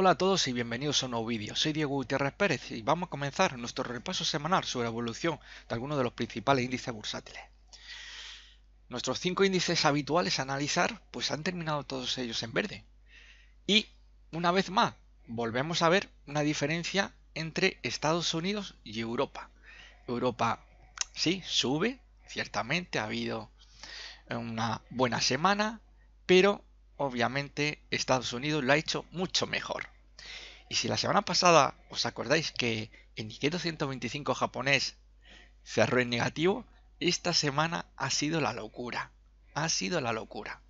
Hola a todos y bienvenidos a un nuevo vídeo. Soy Diego Gutiérrez Pérez y vamos a comenzar nuestro repaso semanal sobre la evolución de algunos de los principales índices bursátiles. Nuestros 5 índices habituales a analizar pues han terminado todos ellos en verde. Y una vez más volvemos a ver una diferencia entre Estados Unidos y Europa. Europa sí sube, ciertamente ha habido una buena semana, pero obviamente Estados Unidos lo ha hecho mucho mejor. Y si la semana pasada os acordáis que el Nikkei 225 japonés cerró en negativo, esta semana ha sido la locura. Ha sido la locura.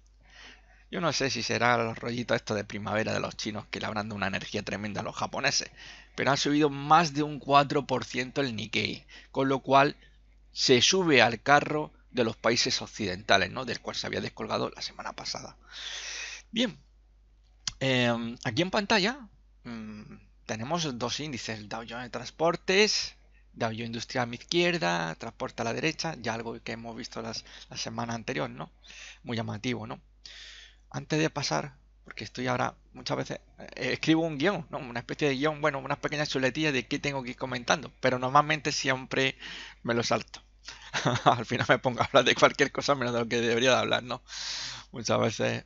Yo no sé si será los rollitos estos de primavera de los chinos que le habrán dado una energía tremenda a los japoneses, pero ha subido más de un 4% el Nikkei, con lo cual se sube al carro de los países occidentales, ¿no? Del cual se había descolgado la semana pasada. Bien, aquí en pantalla mm, tenemos dos índices, el Dow Jones de Transportes, Dow Jones Industrial a mi izquierda, Transporte a la derecha, ya algo que hemos visto la semana anterior, ¿no? Muy llamativo, ¿no? Antes de pasar, porque estoy ahora muchas veces, escribo un guión, ¿no? Una especie de guión, bueno, unas pequeñas chuletillas de qué tengo que ir comentando, pero normalmente siempre me lo salto. Al final me pongo a hablar de cualquier cosa menos de lo que debería de hablar, ¿no? Muchas veces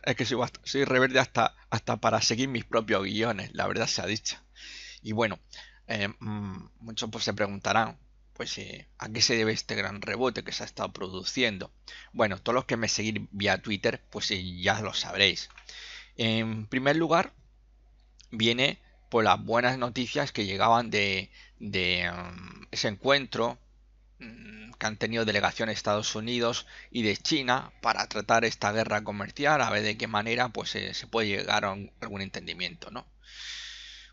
es que soy rebelde hasta para seguir mis propios guiones, la verdad se ha dicho. Y bueno, muchos pues se preguntarán, pues ¿a qué se debe este gran rebote que se ha estado produciendo? Bueno, todos los que me seguís vía Twitter, pues ya lo sabréis. En primer lugar, viene por las buenas noticias que llegaban de ese encuentro que han tenido delegaciones de Estados Unidos y de China para tratar esta guerra comercial, a ver de qué manera pues se puede llegar a algún entendimiento, ¿no?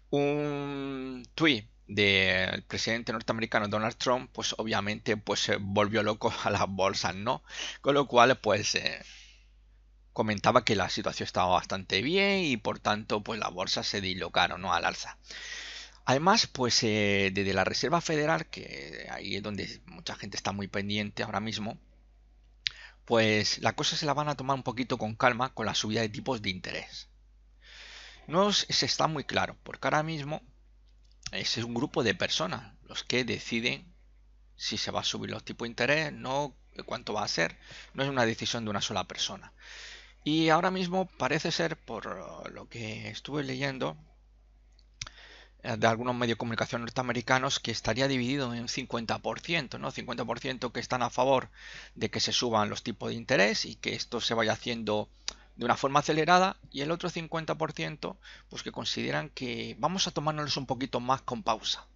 Un tuit del presidente norteamericano Donald Trump, pues obviamente pues se volvió loco a las bolsas, ¿no? Con lo cual pues comentaba que la situación estaba bastante bien y por tanto pues las bolsas se dislocaron, ¿no? Al alza. Además, pues desde la Reserva Federal, que ahí es donde mucha gente está muy pendiente ahora mismo, pues la cosa se la van a tomar un poquito con calma con la subida de tipos de interés. No se está muy claro, porque ahora mismo es un grupo de personas los que deciden si se va a subir los tipos de interés, no cuánto va a ser, no es una decisión de una sola persona. Y ahora mismo parece ser, por lo que estuve leyendo, de algunos medios de comunicación norteamericanos que estaría dividido en un 50%, ¿no? 50% que están a favor de que se suban los tipos de interés y que esto se vaya haciendo de una forma acelerada y el otro 50% pues que consideran que vamos a tomárnoslos un poquito más con pausa.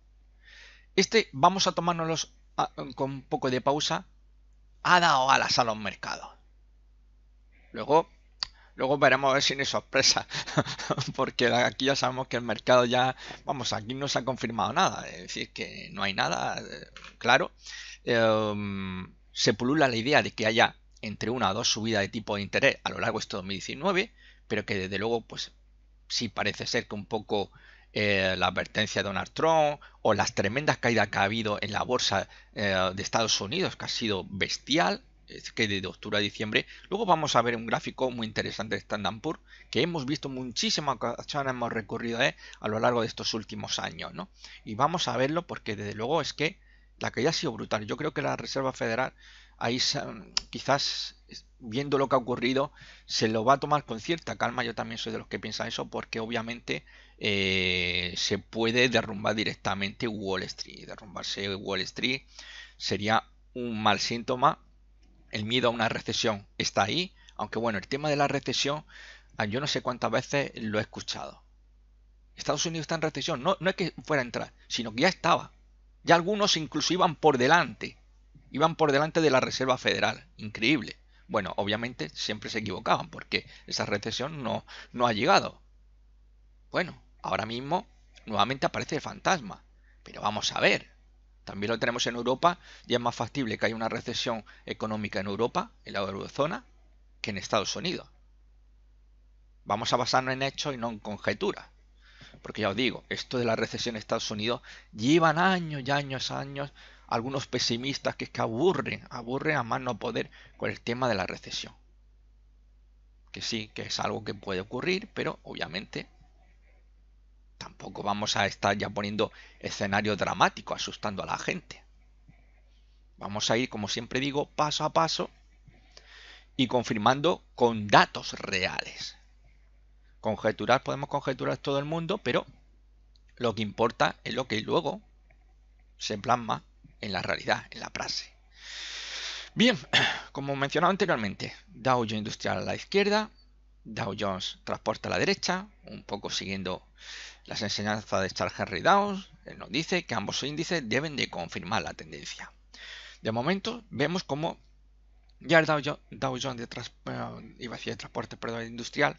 Vamos a tomárnoslos con un poco de pausa ha dado alas a los mercados. Luego Luego veremos a ver si no hay sorpresa, porque aquí ya sabemos que el mercado ya, vamos, aquí no se ha confirmado nada, es decir, que no hay nada claro. Se pulula la idea de que haya entre una o dos subidas de tipo de interés a lo largo de este 2019, pero que desde luego, pues sí parece ser que un poco la advertencia de Donald Trump o las tremendas caídas que ha habido en la bolsa de Estados Unidos, que ha sido bestial, es que de octubre a diciembre. Luego vamos a ver un gráfico muy interesante de Standard Poor's que hemos visto muchísimas ocasiones, hemos recorrido a lo largo de estos últimos años, ¿no? Y vamos a verlo porque desde luego es que la caída ha sido brutal. Yo creo que la Reserva Federal ahí quizás viendo lo que ha ocurrido se lo va a tomar con cierta calma. Yo también soy de los que piensan eso porque obviamente se puede derrumbar directamente Wall Street. Derrumbarse Wall Street sería un mal síntoma. El miedo a una recesión está ahí, aunque bueno, el tema de la recesión, yo no sé cuántas veces lo he escuchado. Estados Unidos está en recesión, no es que fuera a entrar, sino que ya estaba. Ya algunos incluso iban por delante de la Reserva Federal, increíble. Bueno, obviamente siempre se equivocaban porque esa recesión no ha llegado. Bueno, ahora mismo nuevamente aparece el fantasma, pero vamos a ver, también lo tenemos en Europa y es más factible que haya una recesión económica en Europa, en la eurozona, que en Estados Unidos. Vamos a basarnos en hechos y no en conjeturas. Porque ya os digo, esto de la recesión en Estados Unidos llevan años y años, años, algunos pesimistas que es que aburren a más no poder con el tema de la recesión. Que sí, que es algo que puede ocurrir, pero obviamente tampoco vamos a estar ya poniendo escenario dramático, asustando a la gente. Vamos a ir, como siempre digo, paso a paso y confirmando con datos reales. Conjeturar, podemos conjeturar todo el mundo, pero lo que importa es lo que luego se plasma en la realidad, en la praxis. Bien, como mencionaba anteriormente, Dow Jones Industrial a la izquierda, Dow Jones Transporte a la derecha, un poco siguiendo las enseñanzas de Charles Henry Downs. Él nos dice que ambos índices deben de confirmar la tendencia. De momento vemos como ya el Dow Jones de transporte industrial,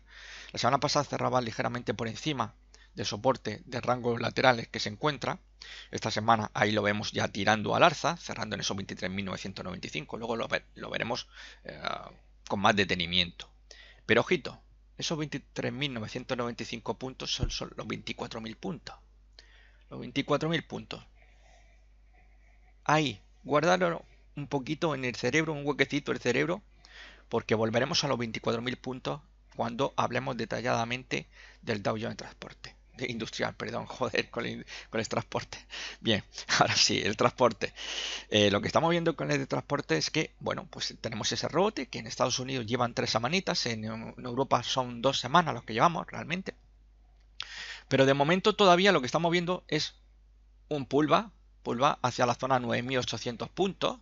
la semana pasada cerraba ligeramente por encima del soporte de rangos laterales que se encuentra. Esta semana ahí lo vemos ya tirando al alza, cerrando en esos 23.995. Luego lo veremos con más detenimiento. Pero ojito, esos 23.995 puntos son los 24.000 puntos. Los 24.000 puntos. Ahí, guardarlo un poquito en el cerebro, un huequecito del cerebro, porque volveremos a los 24.000 puntos cuando hablemos detalladamente del Dow Jones Transporte. Industrial, perdón, joder, con el transporte. Bien, ahora sí, el transporte. Lo que estamos viendo con el de transporte es que, bueno, pues tenemos ese rebote que en Estados Unidos llevan 3 semanitas, en Europa son 2 semanas los que llevamos realmente. Pero de momento todavía lo que estamos viendo es un pullback hacia la zona 9.800 puntos.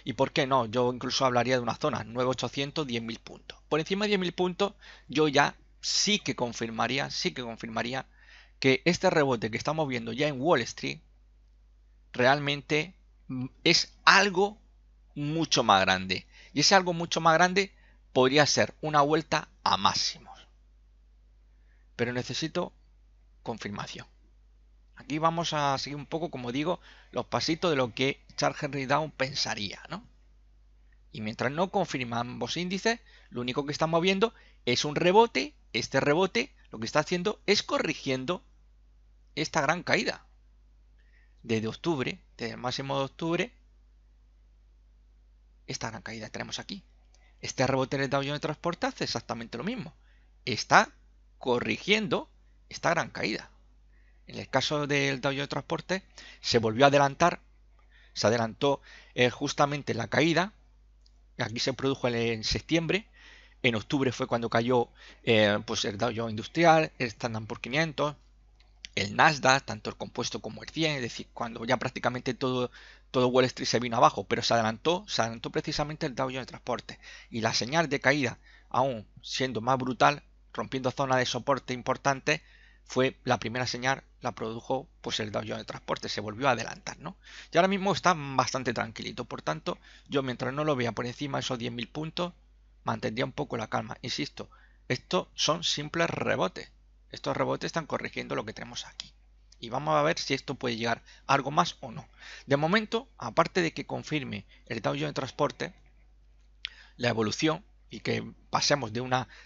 ¿Y por qué no? Yo incluso hablaría de una zona 9.800, 10.000 puntos. Por encima de 10.000 puntos yo ya sí que confirmaría que este rebote que estamos viendo ya en Wall Street realmente es algo mucho más grande. Y ese algo mucho más grande podría ser una vuelta a máximos. Pero necesito confirmación. Aquí vamos a seguir un poco, como digo, los pasitos de lo que Charles Henry Downs pensaría, ¿no? Y mientras no confirma ambos índices, lo único que estamos viendo es un rebote. Este rebote lo que está haciendo es corrigiendo esta gran caída. Desde octubre, desde el máximo de octubre, esta gran caída que tenemos aquí. Este rebote en el Dow Jones de Transporte hace exactamente lo mismo. Está corrigiendo esta gran caída. En el caso del Dow Jones de Transporte se volvió a adelantar. Se adelantó justamente la caída. Aquí se produjo en septiembre. En octubre fue cuando cayó pues el Dow Jones Industrial, el Standard Poor's 500, el Nasdaq, tanto el compuesto como el 100, es decir, cuando ya prácticamente todo Wall Street se vino abajo, pero se adelantó precisamente el Dow Jones de Transporte. Y la señal de caída, aún siendo más brutal, rompiendo zonas de soporte importantes, fue la primera señal, la produjo pues el Dow Jones de Transporte, se volvió a adelantar, ¿no? Y ahora mismo está bastante tranquilito, por tanto, yo mientras no lo vea por encima de esos 10.000 puntos, mantendría un poco la calma. Insisto, estos son simples rebotes. Estos rebotes están corrigiendo lo que tenemos aquí. Y vamos a ver si esto puede llegar a algo más o no. De momento, aparte de que confirme el Dow Jones de Transporte, la evolución y que pasemos de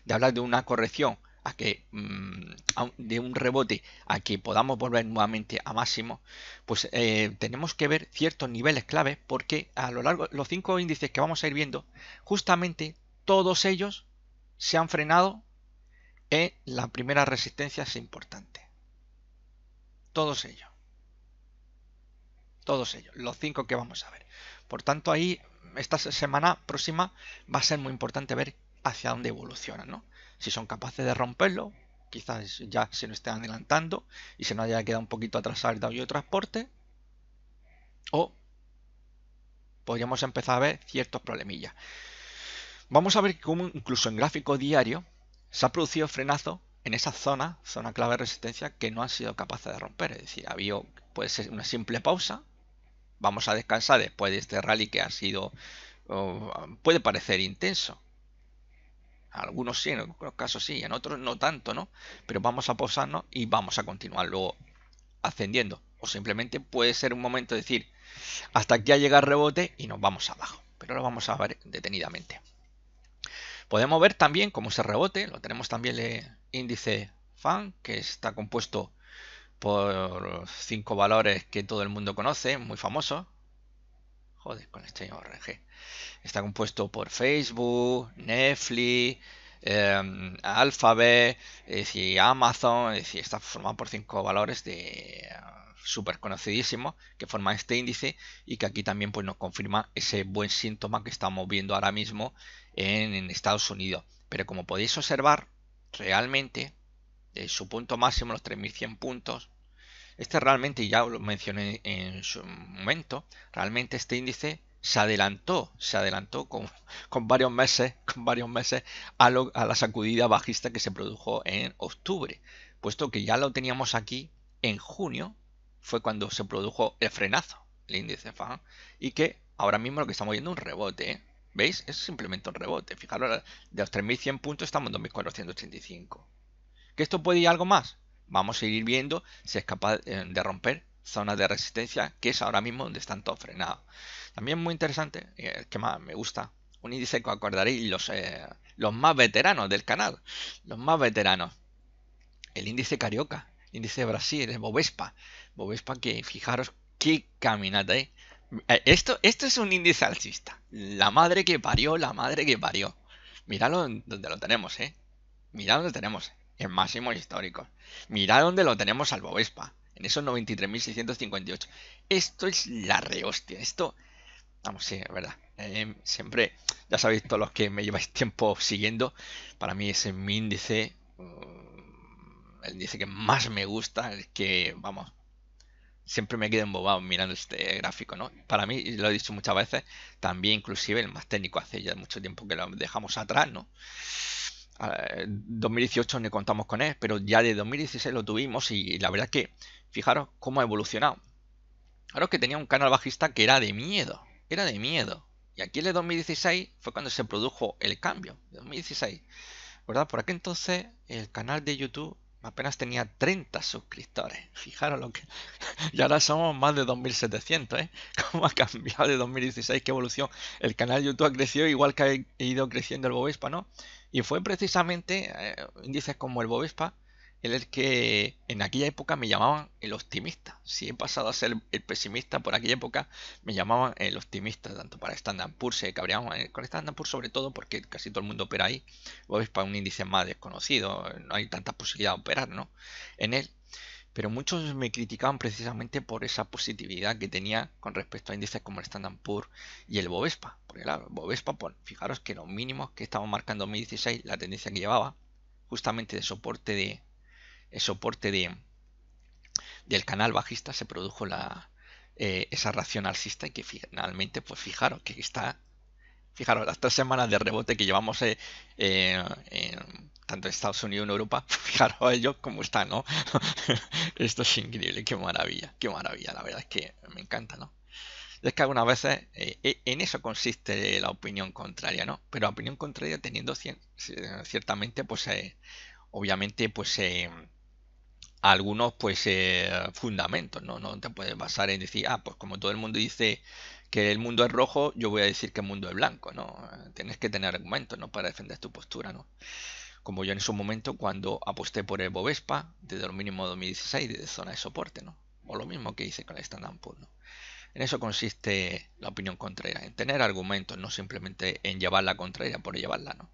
hablar de una corrección a que de un rebote a que podamos volver nuevamente a máximo, pues tenemos que ver ciertos niveles clave, porque a lo largo los 5 índices que vamos a ir viendo, justamente todos ellos se han frenado en la primera resistencia importante. Todos ellos, los 5 que vamos a ver. Por tanto, ahí esta semana próxima va a ser muy importante ver hacia dónde evolucionan, ¿no? Si son capaces de romperlo, quizás ya se nos estén adelantando y se nos haya quedado un poquito atrasado el Dow Jones Transporte, o podríamos empezar a ver ciertos problemillas. Vamos a ver cómo incluso en gráfico diario se ha producido frenazo en esa zona clave de resistencia que no han sido capaces de romper. Es decir, puede ser una simple pausa. Vamos a descansar después de este rally que ha sido, puede parecer intenso. Algunos sí, en algunos casos sí, en otros no tanto, ¿no? Pero vamos a pausarnos y vamos a continuar luego ascendiendo. O simplemente puede ser un momento de decir, hasta aquí ha llegado el rebote y nos vamos abajo. Pero lo vamos a ver detenidamente. Podemos ver también cómo ese rebote, lo tenemos también el índice FAN, que está compuesto por 5 valores que todo el mundo conoce, muy famosos. Joder, con este ORG. Está compuesto por Facebook, Netflix, Alphabet, es decir, Amazon, es decir, está formado por 5 valores de súper conocidísimos que forman este índice y que aquí también pues nos confirma ese buen síntoma que estamos viendo ahora mismo en Estados Unidos. Pero como podéis observar, realmente su punto máximo, los 3100 puntos, este realmente, ya lo mencioné en su momento, realmente este índice se adelantó con varios meses a la sacudida bajista que se produjo en octubre, puesto que ya lo teníamos aquí en junio, fue cuando se produjo el frenazo, el índice FAN, y que ahora mismo lo que estamos viendo es un rebote, ¿eh? ¿Veis? Es simplemente un rebote. Fijaros, de los 3100 puntos estamos en 2485. ¿Que esto puede ir algo más? Vamos a seguir viendo si es capaz de romper zonas de resistencia, que es ahora mismo donde están todos frenados. También muy interesante, que más me gusta, un índice que acordaréis los más veteranos del canal, los más veteranos, el índice Carioca, el índice de Brasil, el Bovespa. Bovespa que fijaros qué caminata, ¿eh? Esto es un índice alcista. La madre que parió, la madre que parió. Míralo donde lo tenemos, ¿eh? Mirad dónde tenemos en máximos históricos. Mirad dónde lo tenemos al Bovespa. En esos 93.658. Esto es la rehostia. Esto, vamos, sí, es verdad. Siempre, ya sabéis todos los que me lleváis tiempo siguiendo. Para mí es mi índice. El índice que más me gusta. El que, vamos, siempre me quedo embobado mirando este gráfico, ¿no? Para mí, y lo he dicho muchas veces, también inclusive el más técnico hace ya mucho tiempo que lo dejamos atrás, ¿no? 2018 no contamos con él, pero ya de 2016 lo tuvimos y la verdad que fijaros cómo ha evolucionado. Claro que tenía un canal bajista que era de miedo, era de miedo. Y aquí en el 2016 fue cuando se produjo el cambio, 2016, ¿verdad? Por aquel entonces el canal de YouTube apenas tenía 30 suscriptores. Fijaros lo que... Y ahora somos más de 2.700, ¿eh? ¿Cómo ha cambiado de 2016? ¿Qué evolución? El canal YouTube ha crecido igual que ha ido creciendo el Bovespa, ¿no? Y fue precisamente índices como el Bovespa el que en aquella época me llamaban el optimista. Si he pasado a ser el pesimista por aquella época, me llamaban el optimista, tanto para Standard Poor's, se cabreaban con Standard Poor's sobre todo porque casi todo el mundo opera ahí. Bovespa es un índice más desconocido, no hay tanta posibilidad de operar, ¿no? En él. Pero muchos me criticaban precisamente por esa positividad que tenía con respecto a índices como el Standard Poor's y el Bovespa. Porque claro, el Bovespa, pues, fijaros que los mínimos que estamos marcando en 2016, la tendencia que llevaba, justamente de soporte el soporte del canal bajista, se produjo esa reacción alcista y que finalmente, pues fijaros que está, fijaros, las 3 semanas de rebote que llevamos tanto en Estados Unidos como en Europa, fijaros ellos cómo están, ¿no? Esto es increíble, qué maravilla, la verdad es que me encanta, ¿no? Es que algunas veces en eso consiste la opinión contraria, ¿no? Pero la opinión contraria teniendo ciertamente, pues, obviamente, pues, algunos, pues, fundamentos, ¿no? No te puedes basar en decir, pues como todo el mundo dice que el mundo es rojo, yo voy a decir que el mundo es blanco, ¿no? Tienes que tener argumentos, ¿no? Para defender tu postura, ¿no? Como yo en su momento cuando aposté por el Bovespa desde los mínimos de 2016, desde zona de soporte, ¿no? O lo mismo que hice con el Standard Poor's, ¿no? En eso consiste la opinión contraria, en tener argumentos, no simplemente en llevar la contraria por llevarla, ¿no?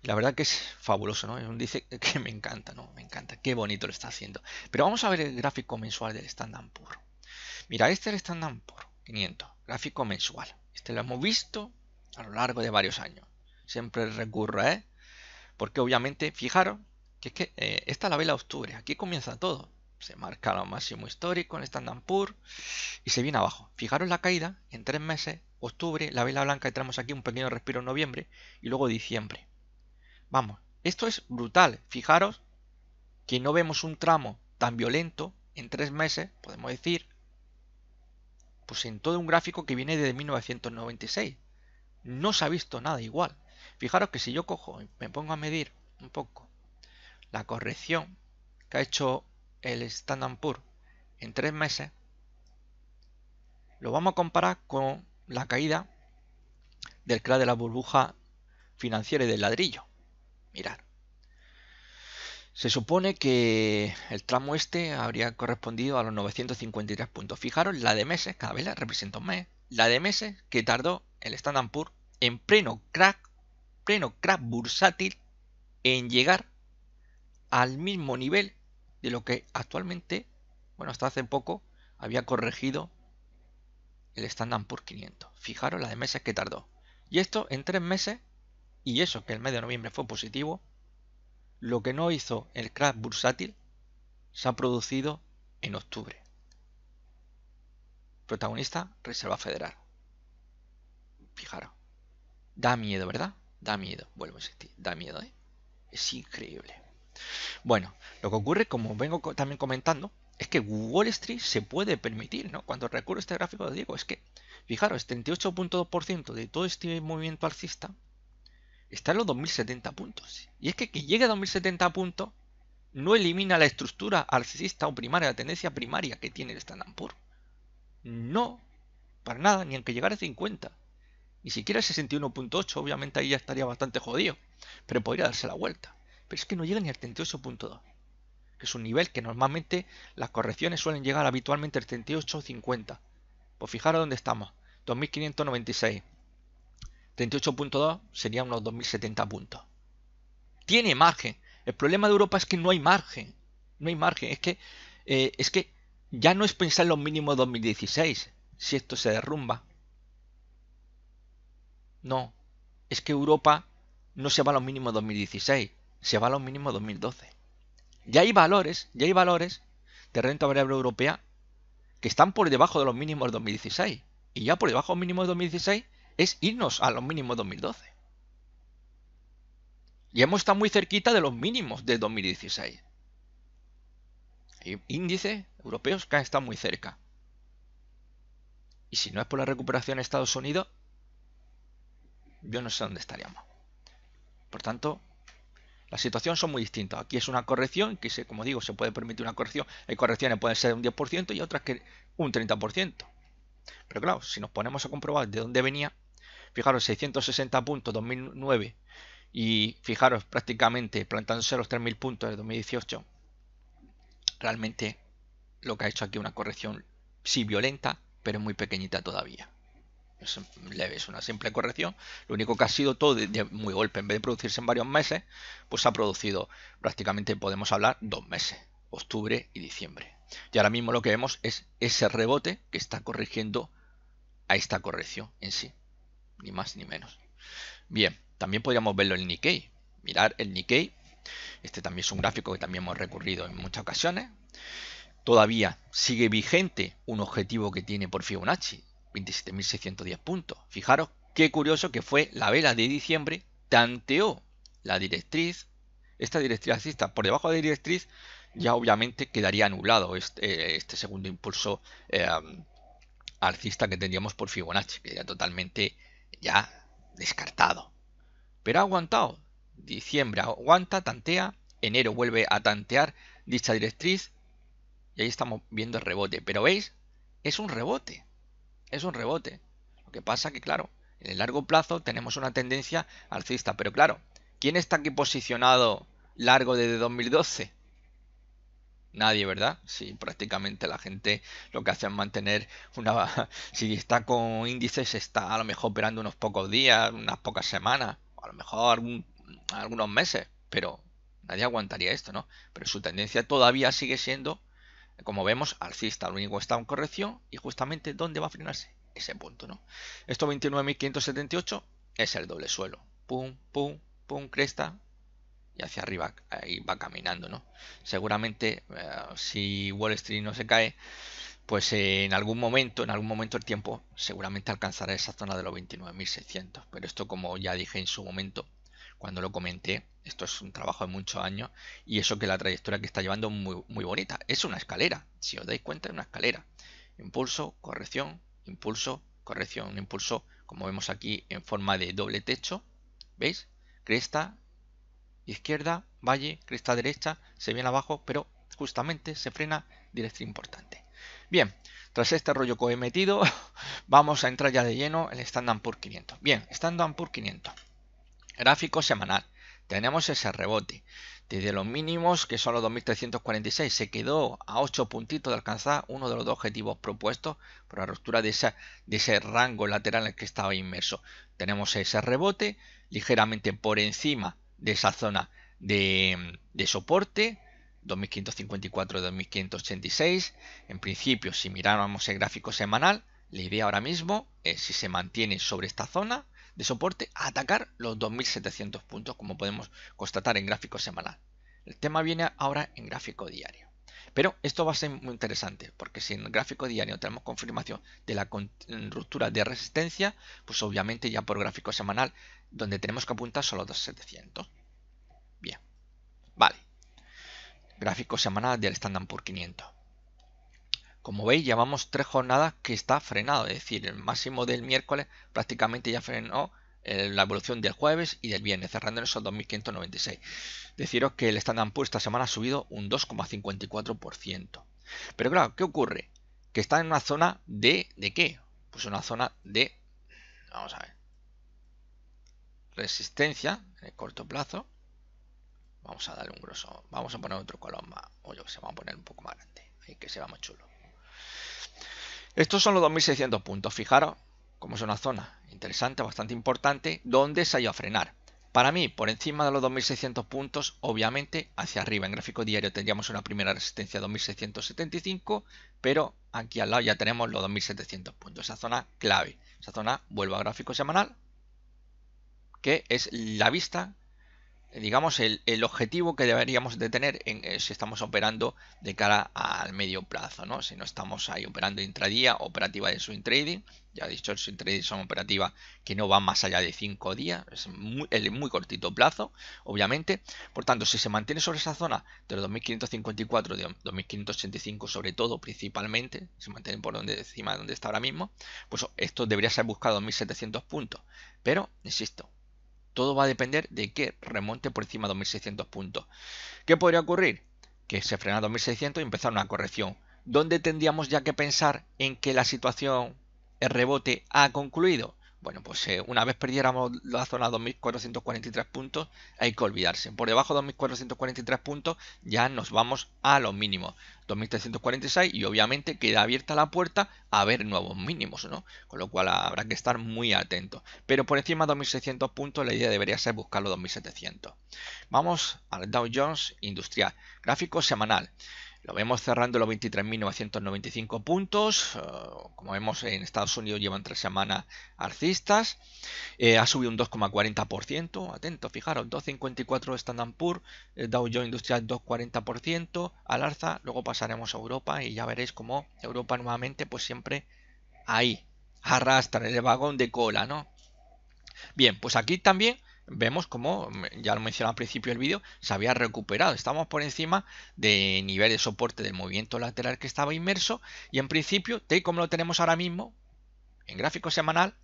Y la verdad que es fabuloso, ¿no? Es un dice que me encanta, ¿no? Me encanta, qué bonito lo está haciendo. Pero vamos a ver el gráfico mensual del Standard Poor's. Mira, este es el Standard Poor's 500, gráfico mensual. Este lo hemos visto a lo largo de varios años. Siempre recurro, ¿eh? Porque obviamente, fijaros, que es que esta es la vela de octubre, aquí comienza todo. Se marca lo máximo histórico en Standard Poor's y se viene abajo. Fijaros la caída en 3 meses, octubre, la vela blanca y tenemos aquí un pequeño respiro en noviembre y luego diciembre. Vamos, esto es brutal. Fijaros que no vemos un tramo tan violento en 3 meses, podemos decir, pues en todo un gráfico que viene desde 1996. No se ha visto nada igual. Fijaros que si yo cojo y me pongo a medir un poco la corrección que ha hecho el Standard Poor's en 3 meses, lo vamos a comparar con la caída del crack de la burbuja financiera y del ladrillo. Mirad. Se supone que el tramo este habría correspondido a los 953 puntos. Fijaros, la de meses, cada vez representa un mes. La de meses que tardó el Standard Poor's en pleno crack bursátil, en llegar al mismo nivel de lo que actualmente, bueno, hasta hace poco, había corregido el Standard Poor's 500. Fijaros la de meses que tardó. Y esto en 3 meses, y eso que el mes de noviembre fue positivo, lo que no hizo el crash bursátil se ha producido en octubre. Protagonista, Reserva Federal. Fijaros. Da miedo, ¿verdad? Da miedo. Vuelvo a insistir. Da miedo, ¿eh? Es increíble. Bueno, lo que ocurre, como vengo también comentando, es que Wall Street se puede permitir, ¿no? Cuando recurro a este gráfico os digo, es que, fijaros, 38.2% de todo este movimiento alcista está en los 2070 puntos. Y es que llegue a 2070 puntos no elimina la estructura alcista o primaria, la tendencia primaria que tiene el Standard Poor's. No, para nada, ni aunque llegara a 50. Ni siquiera a 61.8, obviamente ahí ya estaría bastante jodido. Pero podría darse la vuelta. Pero es que no llega ni al 38.2. Que es un nivel que normalmente las correcciones suelen llegar habitualmente al 38 o 50. Pues fijaros dónde estamos. 2596. 38.2 sería unos 2070 puntos. Tiene margen. El problema de Europa es que no hay margen. No hay margen. Es que ya no es pensar en los mínimos de 2016. Si esto se derrumba. No. Es que Europa no se va a los mínimos de 2016. Se va a los mínimos de 2012. Ya hay valores de renta variable europea que están por debajo de los mínimos de 2016. Y ya por debajo de los mínimos de 2016 es irnos a los mínimos de 2012. Y hemos estado muy cerquita de los mínimos de 2016. Hay índices europeos que han estado muy cerca. Y si no es por la recuperación de Estados Unidos, yo no sé dónde estaríamos. Por tanto, las situaciones son muy distintas. Aquí es una corrección, que como digo, se puede permitir una corrección. Hay correcciones que pueden ser un 10% y otras que un 30%. Pero claro, si nos ponemos a comprobar de dónde venía, fijaros, 660 puntos 2009 y fijaros prácticamente plantándose los 3000 puntos de 2018, realmente lo que ha hecho aquí una corrección, sí violenta, pero muy pequeñita todavía. Es leve, es una simple corrección. Lo único que ha sido todo de muy golpe, en vez de producirse en varios meses, pues ha producido prácticamente, podemos hablar, 2 meses, octubre y diciembre. Y ahora mismo lo que vemos es ese rebote que está corrigiendo a esta corrección en sí, ni más ni menos. Bien, también podríamos verlo en el Nikkei. Mirar el Nikkei, este también es un gráfico que también hemos recurrido en muchas ocasiones. Todavía sigue vigente un objetivo que tiene por Fibonacci, 27.610 puntos. Fijaros qué curioso que fue la vela de diciembre, tanteó la directriz, esta directriz alcista por debajo de la directriz, ya obviamente quedaría anulado este segundo impulso alcista que tendríamos por Fibonacci, que era totalmente ya descartado. Pero ha aguantado. Diciembre aguanta, tantea, enero vuelve a tantear dicha directriz y ahí estamos viendo el rebote. Pero veis, es un rebote. Es un rebote. Lo que pasa que, claro, en el largo plazo tenemos una tendencia alcista. Pero claro, ¿quién está aquí posicionado largo desde 2012? Nadie, ¿verdad? Sí, prácticamente la gente lo que hace es mantener una... Si está con índices, está a lo mejor operando unos pocos días, unas pocas semanas, o a lo mejor algunos meses, pero nadie aguantaría esto, ¿no? Pero su tendencia todavía sigue siendo, como vemos, alcista. Lo único que está en corrección y justamente ¿dónde va a frenarse? Ese punto, ¿no? Esto 29.578 es el doble suelo. Pum, pum, pum, cresta, y hacia arriba ahí va caminando, ¿no? Seguramente si Wall Street no se cae, pues en algún momento del tiempo seguramente alcanzará esa zona de los 29.600. Pero esto, como ya dije en su momento cuando lo comenté, esto es un trabajo de muchos años y eso que la trayectoria que está llevando es muy, muy bonita. Es una escalera, si os dais cuenta, es una escalera. Impulso, corrección, impulso, corrección, un impulso, como vemos aquí, en forma de doble techo, ¿veis? Cresta, izquierda, valle, cresta derecha, se viene abajo, pero justamente se frena, directriz importante. Bien, tras este rollo que he metido, vamos a entrar ya de lleno en el Standard Poor's 500. Bien, Standard Poor's 500. Gráfico semanal. Tenemos ese rebote. Desde los mínimos, que son los 2346, se quedó a 8 puntitos de alcanzar uno de los dos objetivos propuestos por la ruptura de ese rango lateral en el que estaba inmerso. Tenemos ese rebote ligeramente por encima de esa zona de soporte, 2554, 2586. En principio, si miráramos el gráfico semanal, la idea ahora mismo es, si se mantiene sobre esta zona de soporte, atacar los 2700 puntos, como podemos constatar en gráfico semanal. El tema viene ahora en gráfico diario. Pero esto va a ser muy interesante, porque si en el gráfico diario tenemos confirmación de la ruptura de resistencia, pues obviamente ya por gráfico semanal, donde tenemos que apuntar son los 2700. Bien, vale. Gráfico semanal del Standard Poor's 500. Como veis, llevamos 3 jornadas que está frenado, es decir, el máximo del miércoles prácticamente ya frenó la evolución del jueves y del viernes, cerrando en esos 2.596. Deciros que el Standard Poor's esta semana ha subido un 2,54%. Pero claro, ¿qué ocurre? Que está en una zona ¿de qué? Pues una zona de, vamos a ver, resistencia en el corto plazo. Vamos a darle un grosor, vamos a poner otro color más, o yo que sé, vamos a poner un poco más grande, ahí que se va más chulo. Estos son los 2.600 puntos. Fijaros como es una zona interesante, bastante importante, donde se ha ido a frenar. Para mí, por encima de los 2.600 puntos, obviamente hacia arriba. En gráfico diario tendríamos una primera resistencia 2.675, pero aquí al lado ya tenemos los 2.700 puntos. Esa zona clave. Esa zona, vuelvo a gráfico semanal, que es la vista, digamos, el objetivo que deberíamos de tener si estamos operando de cara al medio plazo, ¿no? Si no estamos ahí operando intradía, operativa de swing trading. Ya he dicho, el swing trading son operativas que no van más allá de 5 días, es el muy cortito plazo, obviamente. Por tanto, si se mantiene sobre esa zona de los 2.554, de 2.585 sobre todo, principalmente, se mantiene por encima de donde está ahora mismo, pues esto debería ser buscado 2.700 puntos. Pero, insisto, todo va a depender de que remonte por encima de 2.600 puntos. ¿Qué podría ocurrir? Que se frena a 2.600 y empezar una corrección. ¿Dónde tendríamos ya que pensar en que la situación, el rebote, ha concluido? Bueno, pues una vez perdiéramos la zona 2.443 puntos, hay que olvidarse. Por debajo de 2.443 puntos ya nos vamos a los mínimos. 2.346 y obviamente queda abierta la puerta a ver nuevos mínimos, ¿no? Con lo cual habrá que estar muy atentos. Pero por encima de 2.600 puntos la idea debería ser buscar los 2.700. Vamos al Dow Jones Industrial. Gráfico semanal. Lo vemos cerrando los 23.995 puntos. Como vemos, en Estados Unidos llevan 3 semanas alcistas. Ha subido un 2,40%. Atento, fijaros, 2,54 Standard Poor's, Dow Jones Industrial 2,40% al alza. Luego pasaremos a Europa y ya veréis cómo Europa nuevamente, pues siempre ahí, arrastra el vagón de cola, ¿no? Bien, pues aquí también vemos como, ya lo mencioné al principio del vídeo, se había recuperado. Estamos por encima de nivel de soporte del movimiento lateral que estaba inmerso y en principio, tal como lo tenemos ahora mismo, en gráfico semanal,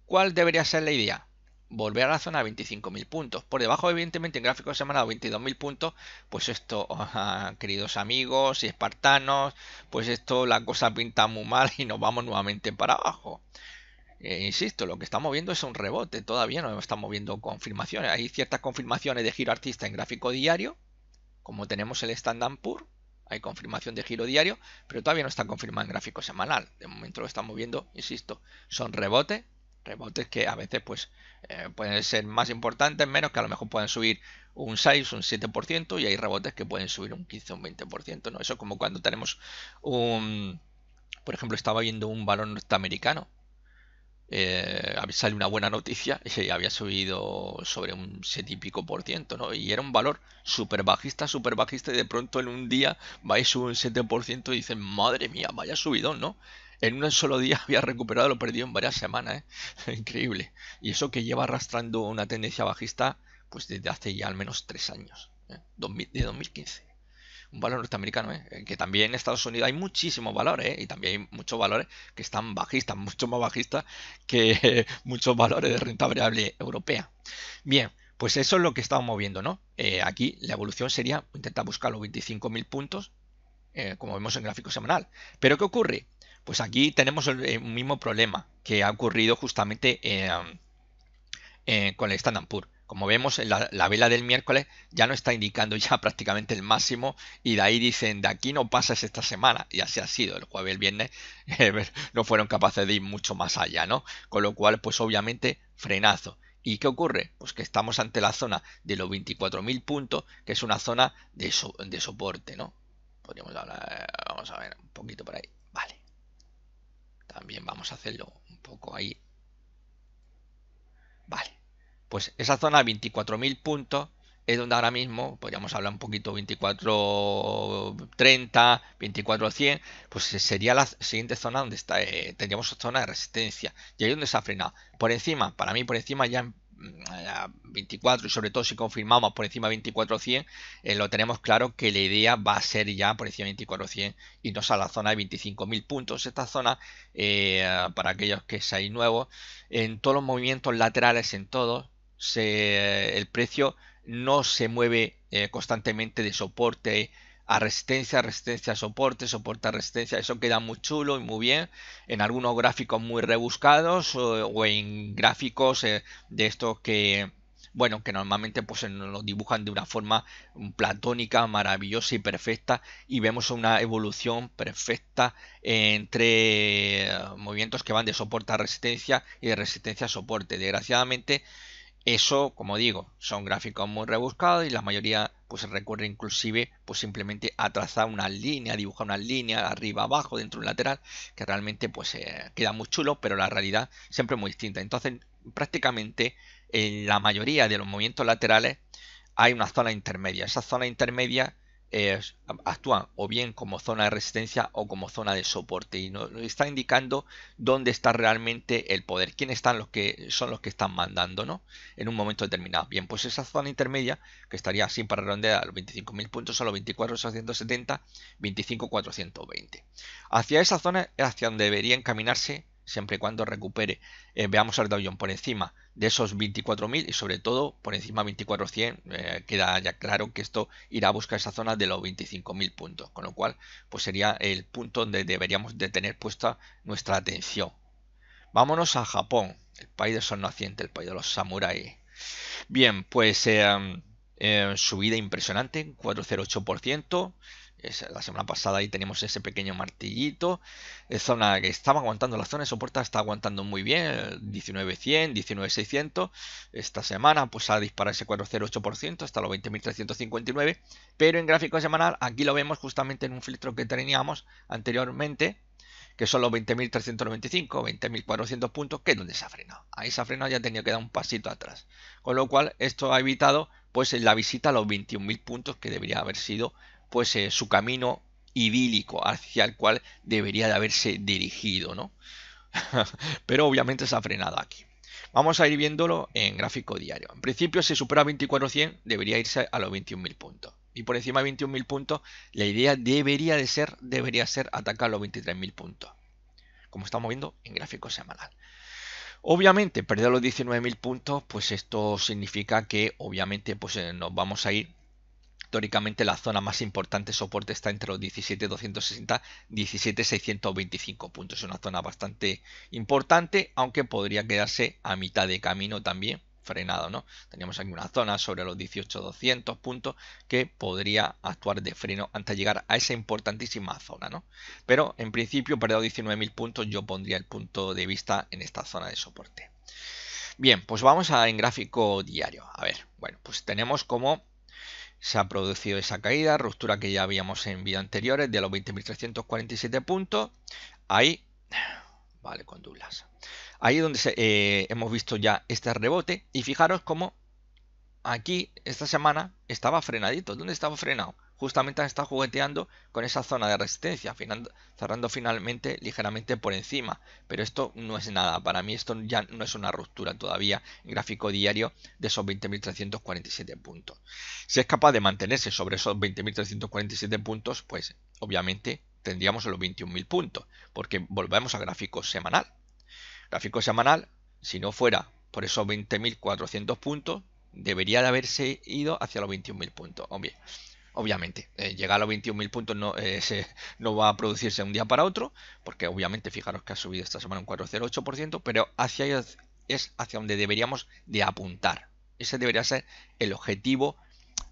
¿cuál debería ser la idea? Volver a la zona de 25.000 puntos. Por debajo, evidentemente, en gráfico semanal 22.000 puntos, pues esto, queridos amigos y espartanos, pues esto la cosa pinta muy mal y nos vamos nuevamente para abajo. Insisto, lo que estamos viendo es un rebote, todavía no estamos viendo confirmaciones. Hay ciertas confirmaciones de giro alcista en gráfico diario, como tenemos el Standard Poor's, hay confirmación de giro diario, pero todavía no está confirmada en gráfico semanal. De momento lo estamos viendo, insisto, son rebotes que a veces pues pueden ser más importantes, menos, que a lo mejor pueden subir un 6, un 7% y hay rebotes que pueden subir un 15, un 20%, ¿no? Eso es como cuando tenemos por ejemplo, estaba viendo un valor norteamericano. Sale una buena noticia y había subido sobre un 7 y pico por ciento, ¿no? Y era un valor súper bajista, y de pronto en un día va y sube un 7% y dicen, madre mía, vaya subidón, ¿no? En un solo día había recuperado lo perdido en varias semanas, ¿eh? Increíble. Y eso que lleva arrastrando una tendencia bajista pues desde hace ya al menos 3 años, ¿eh? De 2015. Un valor norteamericano, que también en Estados Unidos hay muchísimos valores, y también hay muchos valores que están bajistas, mucho más bajistas que muchos valores de renta variable europea. Bien, pues eso es lo que estamos viendo, ¿no? Aquí la evolución sería intentar buscar los 25.000 puntos, como vemos en gráfico semanal. Pero ¿qué ocurre? Pues aquí tenemos el mismo problema que ha ocurrido justamente con el Standard Poor's. Como vemos, la vela del miércoles ya no está indicando ya prácticamente el máximo y de ahí dicen, de aquí no pasas esta semana. Y así ha sido. El jueves y el viernes no fueron capaces de ir mucho más allá, ¿no? Con lo cual, pues obviamente, frenazo. ¿Y qué ocurre? Pues que estamos ante la zona de los 24.000 puntos, que es una zona de soporte, ¿no? Podríamos hablar, vamos a ver un poquito por ahí. Vale. También vamos a hacerlo un poco ahí. Vale. Pues esa zona de 24.000 puntos es donde ahora mismo podríamos hablar un poquito 24.30, 24.100, pues sería la siguiente zona donde está, tendríamos zona de resistencia. Y ahí es donde se ha frenado. Por encima, para mí por encima ya, ya 24 y sobre todo si confirmamos por encima de 24.100, lo tenemos claro que la idea va a ser ya por encima de 24.100 y no a la zona de 25.000 puntos. Esta zona, para aquellos que seáis nuevos, en todos los movimientos laterales, en todos, el precio no se mueve constantemente de soporte a resistencia, resistencia a soporte, soporte a resistencia. Eso queda muy chulo y muy bien en algunos gráficos muy rebuscados o en gráficos de estos que, bueno, que normalmente pues nos lo dibujan de una forma platónica, maravillosa y perfecta, y vemos una evolución perfecta entre movimientos que van de soporte a resistencia y de resistencia a soporte. Desgraciadamente, eso, como digo, son gráficos muy rebuscados y la mayoría pues recurre inclusive pues simplemente a trazar una línea, a dibujar una línea arriba, abajo, dentro de un lateral, que realmente pues queda muy chulo, pero la realidad siempre es muy distinta. Entonces, prácticamente en la mayoría de los movimientos laterales hay una zona intermedia. Esa zona intermedia actúa o bien como zona de resistencia o como zona de soporte y nos está indicando dónde está realmente el poder, quiénes están los que son los que están mandando, ¿no? En un momento determinado. Bien, pues esa zona intermedia, que estaría así para redondear a los 25.000 puntos, son los 24.870, 25.420. Hacia esa zona es hacia donde debería encaminarse siempre y cuando recupere, veamos el Dow Jones por encima de esos 24.000 y sobre todo por encima de 24.100, queda ya claro que esto irá a buscar esa zona de los 25.000 puntos, con lo cual pues sería el punto donde deberíamos de tener puesta nuestra atención. Vámonos a Japón, el país del sol naciente, el país de los samuráis. Bien, pues subida impresionante, 4,08%. La semana pasada ahí tenemos ese pequeño martillito. Zona que estaba aguantando, la zona de soporte está aguantando muy bien, 19.100, 19.600. Esta semana pues ha disparado ese 4,08% hasta los 20.359. Pero en gráfico semanal, aquí lo vemos justamente en un filtro que teníamos anteriormente, que son los 20.395, 20.400 puntos, que es donde se ha frenado. Ahí se ha frenado y ha tenido que dar un pasito atrás. Con lo cual, esto ha evitado pues la visita a los 21.000 puntos, que debería haber sido pues su camino idílico hacia el cual debería de haberse dirigido, ¿no? Pero obviamente se ha frenado aquí. Vamos a ir viéndolo en gráfico diario. En principio, si supera 24.100, debería irse a los 21.000 puntos. Y por encima de 21.000 puntos, la idea debería ser atacar los 23.000 puntos, como estamos viendo en gráfico semanal. Obviamente, perder los 19.000 puntos, pues esto significa que obviamente pues nos vamos a ir. Teóricamente la zona más importante de soporte está entre los 17.260 y 17.625 puntos. Es una zona bastante importante, aunque podría quedarse a mitad de camino también frenado, ¿no? Teníamos aquí una zona sobre los 18.200 puntos que podría actuar de freno antes de llegar a esa importantísima zona, ¿no? Pero en principio, perdido 19.000 puntos, yo pondría el punto de vista en esta zona de soporte. Bien, pues vamos en gráfico diario. A ver, bueno, pues tenemos como se ha producido esa caída, ruptura que ya habíamos en vídeos anteriores de los 20.347 puntos. Ahí, vale, con Douglas. Ahí donde hemos visto ya este rebote y fijaros cómo aquí esta semana estaba frenadito. ¿Dónde estaba frenado? Justamente está jugueteando con esa zona de resistencia, cerrando finalmente ligeramente por encima. Pero esto no es nada. Para mí esto ya no es una ruptura todavía en gráfico diario de esos 20.347 puntos. Si es capaz de mantenerse sobre esos 20.347 puntos, pues obviamente tendríamos los 21.000 puntos. Porque volvemos a gráfico semanal. Gráfico semanal, si no fuera por esos 20.400 puntos, debería de haberse ido hacia los 21.000 puntos. Obviamente, llegar a los 21.000 puntos no va a producirse de un día para otro, porque obviamente fijaros que ha subido esta semana un 4,08%, pero es hacia donde deberíamos de apuntar. Ese debería ser el objetivo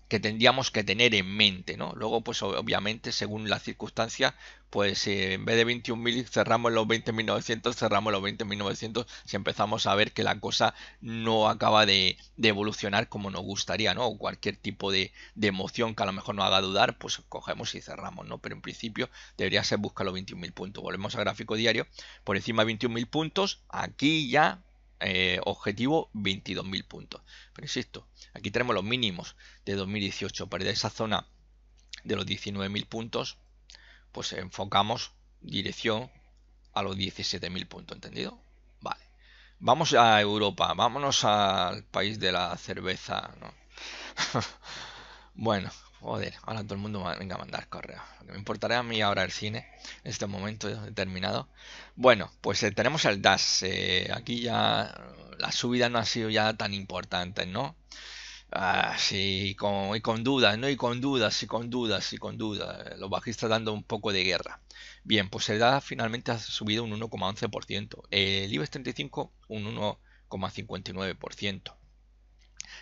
que tendríamos que tener en mente, ¿no? Luego, pues obviamente, según las circunstancias, pues en vez de 21.000 cerramos los 20.900, cerramos los 20.900 si empezamos a ver que la cosa no acaba de evolucionar como nos gustaría, ¿no? O cualquier tipo de emoción que a lo mejor nos haga dudar, pues cogemos y cerramos, ¿no? Pero en principio debería ser buscar los 21.000 puntos. Volvemos al gráfico diario, por encima de 21.000 puntos, aquí ya objetivo 22.000 puntos. Pero insisto, aquí tenemos los mínimos de 2018, para esa zona de los 19.000 puntos, pues enfocamos dirección a los 17.000 puntos, ¿entendido? Vale. Vamos a Europa, vámonos al país de la cerveza, ¿no? Bueno, joder, ahora todo el mundo venga a mandar correos. Lo que me importaría a mí ahora el cine, en este momento determinado. Bueno, pues tenemos el DAS. Aquí ya la subida no ha sido ya tan importante, ¿no? Ah, sí, y con dudas, ¿no? Y con dudas, y con dudas, y con dudas. Los bajistas dando un poco de guerra. Bien, pues el DAS finalmente ha subido un 1,11%. El IBEX 35 un 1,59%.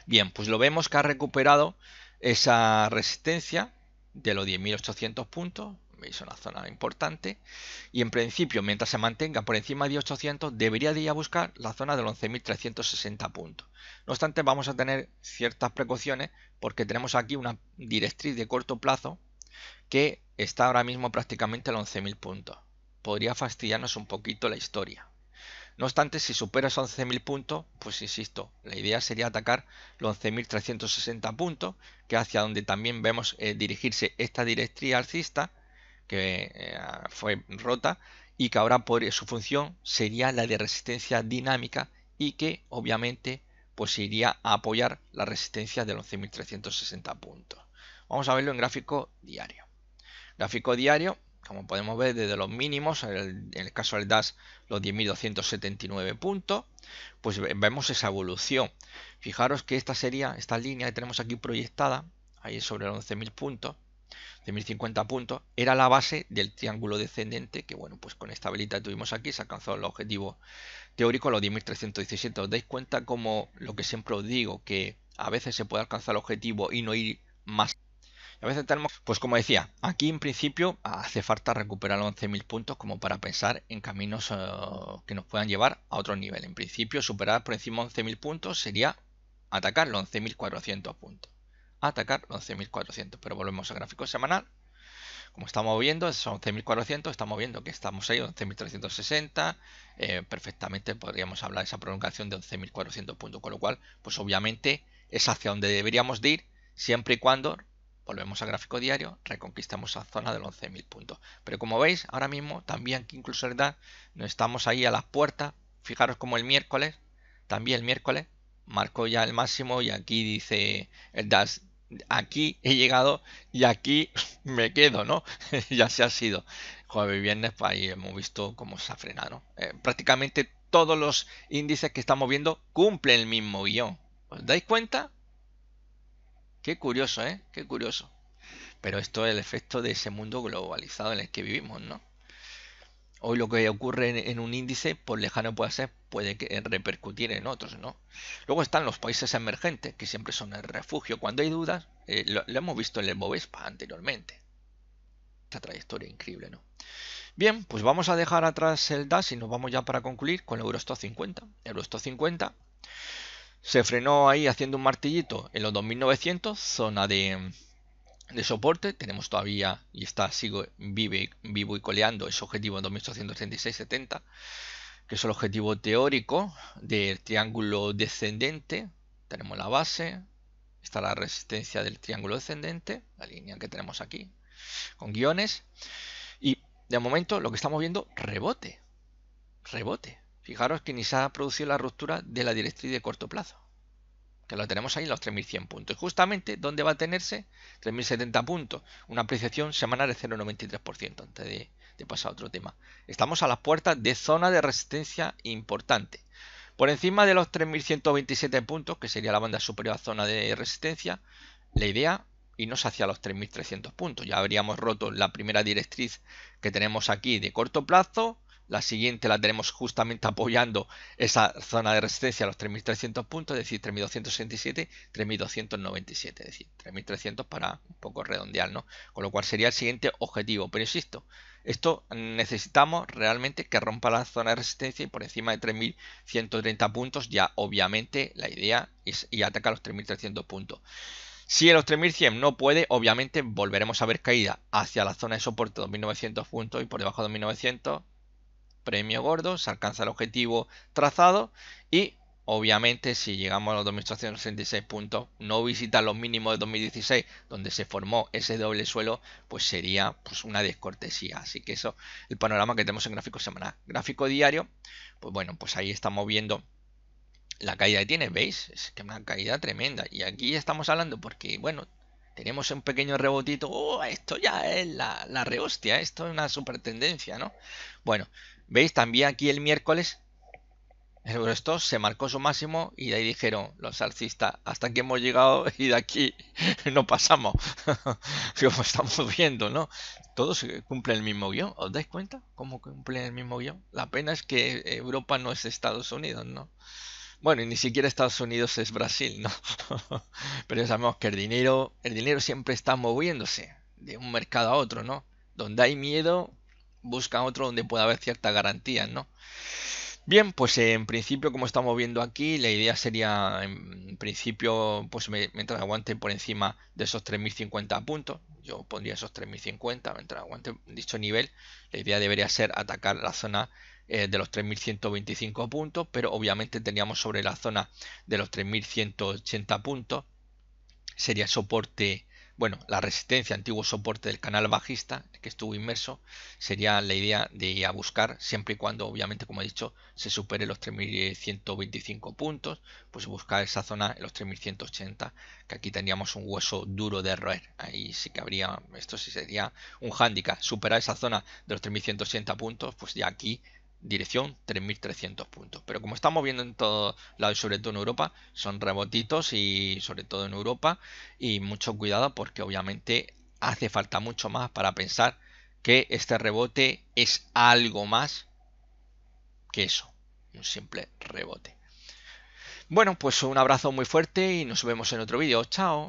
Bien, pues lo vemos que ha recuperado esa resistencia de los 10.800 puntos. Veis una zona importante. Y en principio, mientras se mantenga por encima de 10.800, debería de ir a buscar la zona de los 11.360 puntos. No obstante, vamos a tener ciertas precauciones porque tenemos aquí una directriz de corto plazo que está ahora mismo prácticamente a los 11.000 puntos. Podría fastidiarnos un poquito la historia. No obstante, si supera esos 11.000 puntos, pues insisto, la idea sería atacar los 11.360 puntos, que es hacia donde también vemos dirigirse esta directriz alcista, que fue rota, y que ahora por su función sería la de resistencia dinámica y que obviamente pues iría a apoyar la resistencia de los 11.360 puntos. Vamos a verlo en gráfico diario. Gráfico diario, como podemos ver desde los mínimos, en el caso del DAS los 10.279 puntos, pues vemos esa evolución. Fijaros que esta línea que tenemos aquí proyectada, ahí sobre los 11.000 puntos, de 1050 puntos, era la base del triángulo descendente que, bueno, pues con esta velita que tuvimos aquí se alcanzó el objetivo teórico, los 10.317. Os dais cuenta como lo que siempre os digo, que a veces se puede alcanzar el objetivo y no ir más. A veces tenemos, pues como decía, aquí en principio hace falta recuperar los 11.000 puntos como para pensar en caminos que nos puedan llevar a otro nivel. En principio, superar por encima de 11.000 puntos sería atacar los 11.400 puntos. Atacar los 11.400, pero volvemos al gráfico semanal. Como estamos viendo, son 11.400, estamos viendo que estamos ahí, 11.360, perfectamente podríamos hablar de esa prolongación de 11.400 puntos, con lo cual, pues obviamente es hacia donde deberíamos de ir, siempre y cuando, volvemos al gráfico diario, reconquistamos esa zona de los 11.000 puntos. Pero como veis, ahora mismo, también aquí incluso el DAS, no estamos ahí a las puertas, fijaros como el miércoles, también el miércoles, marcó ya el máximo y aquí dice el DAS, aquí he llegado y aquí me quedo, ¿no? Ya se ha sido. Jueves y viernes, pues ahí hemos visto cómo se ha frenado, ¿no? Prácticamente todos los índices que estamos viendo cumplen el mismo guión. ¿Os dais cuenta? Qué curioso, ¿eh? Qué curioso. Pero esto es el efecto de ese mundo globalizado en el que vivimos, ¿no? Hoy lo que ocurre en un índice, por lejano puede ser, puede repercutir en otros, ¿no? Luego están los países emergentes, que siempre son el refugio. Cuando hay dudas, lo hemos visto en el Bovespa anteriormente. Esta trayectoria increíble, ¿no? Bien, pues vamos a dejar atrás el DAS y nos vamos ya para concluir con el Eurostoxx 50. El Eurostoxx 50 se frenó ahí haciendo un martillito en los 2.900, zona de soporte. Tenemos todavía, y sigo vivo y coleando ese objetivo en 2.836,70, que es el objetivo teórico del triángulo descendente. Tenemos la base, está la resistencia del triángulo descendente, la línea que tenemos aquí con guiones, y de momento lo que estamos viendo, rebote. Fijaros que ni se ha producido la ruptura de la directriz de corto plazo, que lo tenemos ahí en los 3.100 puntos. Justamente, ¿dónde va a tenerse? 3.070 puntos. Una apreciación semanal de 0,93%, antes de pasar a otro tema. Estamos a las puertas de zona de resistencia importante. Por encima de los 3.127 puntos, que sería la banda superior a zona de resistencia, la idea, irnos hacia los 3.300 puntos. Ya habríamos roto la primera directriz que tenemos aquí de corto plazo, La siguiente la tenemos justamente apoyando esa zona de resistencia a los 3.300 puntos, es decir, 3.267, 3.297, es decir, 3.300 para un poco redondear, ¿no? Con lo cual sería el siguiente objetivo. Pero insisto, esto necesitamos realmente que rompa la zona de resistencia y por encima de 3.130 puntos ya obviamente la idea es ir a atacar los 3.300 puntos. Si en los 3100 no puede, obviamente volveremos a ver caída hacia la zona de soporte 2.900 puntos y por debajo de 2.900 premio gordo, se alcanza el objetivo trazado y obviamente si llegamos a los 2.866 puntos, no visitar los mínimos de 2016 donde se formó ese doble suelo, pues sería pues una descortesía. Así que eso, el panorama que tenemos en gráfico semanal. Gráfico diario, pues bueno, pues ahí estamos viendo la caída que tiene, ¿veis? Es que una caída tremenda. Y aquí estamos hablando porque, bueno, tenemos un pequeño rebotito. ¡Oh, esto ya es la rehostia! Esto es una super tendencia, ¿no? Bueno, ¿veis? También aquí el miércoles el Eurostoxx se marcó su máximo y de ahí dijeron los alcistas, hasta aquí hemos llegado y de aquí no pasamos. Como estamos viendo, ¿no? Todos cumplen el mismo guión. ¿Os dais cuenta cómo cumplen el mismo guión? La pena es que Europa no es Estados Unidos, ¿no? Bueno, y ni siquiera Estados Unidos es Brasil, ¿no? Pero ya sabemos que el dinero siempre está moviéndose de un mercado a otro, ¿no? Donde hay miedo, buscan otro donde pueda haber ciertas garantías, ¿no? Bien, pues en principio, como estamos viendo aquí, la idea sería, en principio, pues mientras aguante por encima de esos 3.050 puntos, yo pondría esos 3.050, mientras aguante dicho nivel, la idea debería ser atacar la zona de los 3.125 puntos, pero obviamente teníamos sobre la zona de los 3.180 puntos, sería soporte, bueno, la resistencia, antiguo soporte del canal bajista que estuvo inmerso, sería la idea de ir a buscar, siempre y cuando, obviamente, como he dicho, se supere los 3.125 puntos, pues buscar esa zona en los 3.180, que aquí tendríamos un hueso duro de roer. Ahí sí que habría, esto sí sería un hándicap, superar esa zona de los 3.180 puntos, pues ya aquí dirección 3.300 puntos. Pero como estamos viendo en todos lados y sobre todo en Europa, son rebotitos y sobre todo en Europa y mucho cuidado porque obviamente hace falta mucho más para pensar que este rebote es algo más que eso, un simple rebote. Bueno, pues un abrazo muy fuerte y nos vemos en otro vídeo. Chao.